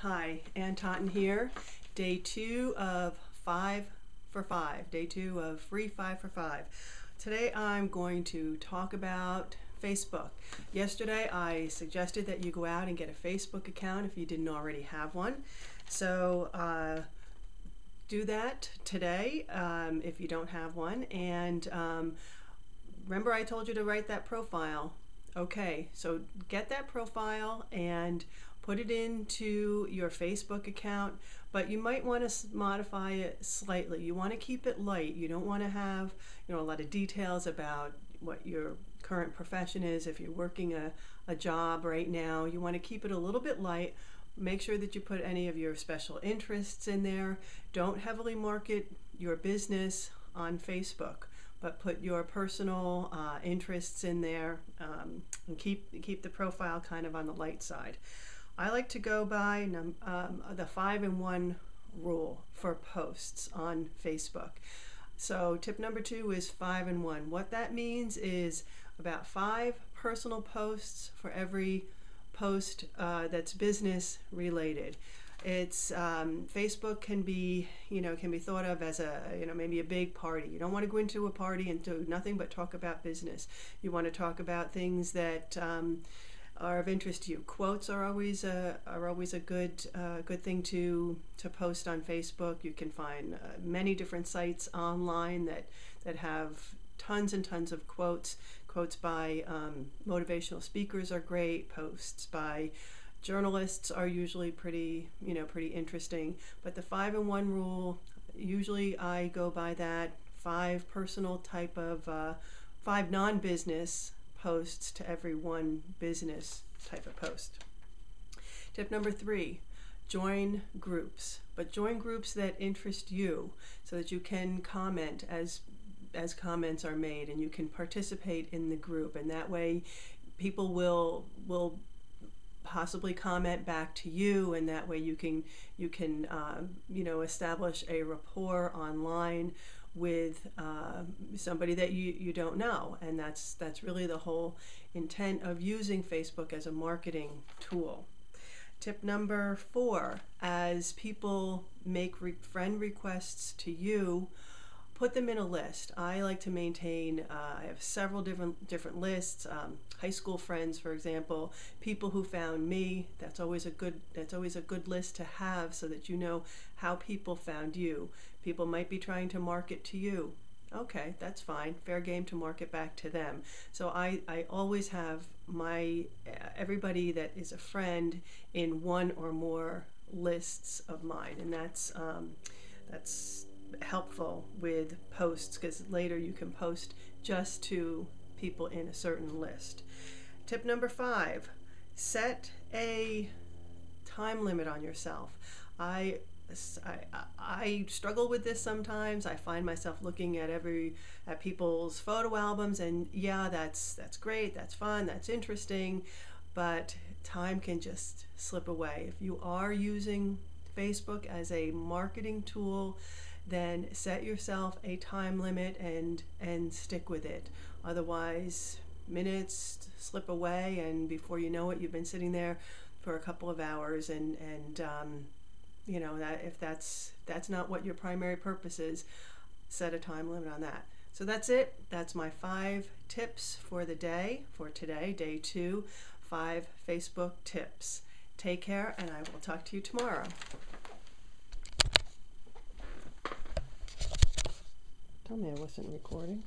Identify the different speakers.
Speaker 1: Hi, Ann Totten here. Day 2 of 5 for 5. Day 2 of free 5 for 5. Today I'm going to talk about Facebook. Yesterday I suggested that you go out and get a Facebook account if you didn't already have one. So do that today if you don't have one. And remember I told you to write that profile. Okay, so get that profile and put it into your Facebook account, but you might want to modify it slightly. You want to keep it light. You don't want to have, a lot of details about what your current profession is. If you're working a job right now, you want to keep it a little bit light. Make sure that you put any of your special interests in there. Don't heavily market your business on Facebook, but put your personal interests in there and keep the profile kind of on the light side. I like to go by the 5-in-1 rule for posts on Facebook. So tip number 2 is 5-in-1. What that means is about 5 personal posts for every post that's business related. It's Facebook can be thought of as maybe a big party. You don't want to go into a party and do nothing but talk about business. You want to talk about things that are of interest to you. Quotes are always a good thing to post on Facebook. You can find many different sites online that have tons and tons of quotes. Quotes by motivational speakers are great. Posts by journalists are usually pretty interesting. But the 5-in-1 rule, usually I go by that 5 personal type of 5 non-business posts to every 1 business type of post. Tip number 3, join groups, but join groups that interest you so that you can comment as comments are made, and you can participate in the group, and that way people will possibly comment back to you, and that way you can establish a rapport online with somebody that you don't know. And that's really the whole intent of using Facebook as a marketing tool. Tip number 4, as people make friend requests to you, put them in a list. I like to maintain, I have several different lists. High school friends, for example, people who found me. That's always a good list to have, so that you know how people found you. People might be trying to market to you. Okay, that's fine. Fair game to market back to them. So I always have everybody that is a friend in 1 or more lists of mine, and that's helpful with posts, because later you can post just to people in a certain list. Tip number 5, set a time limit on yourself. I struggle with this sometimes. I find myself looking at people's photo albums, and yeah, that's great, that's fun, that's interesting, but time can just slip away. If you are using Facebook as a marketing tool, then set yourself a time limit and stick with it. Otherwise, minutes slip away, and before you know it, you've been sitting there for a couple of hours, and that if that's not what your primary purpose is, set a time limit on that. So that's it. That's my 5 tips for the day, for today, day 2, 5 Facebook tips. Take care, and I will talk to you tomorrow. Tell me I wasn't recording.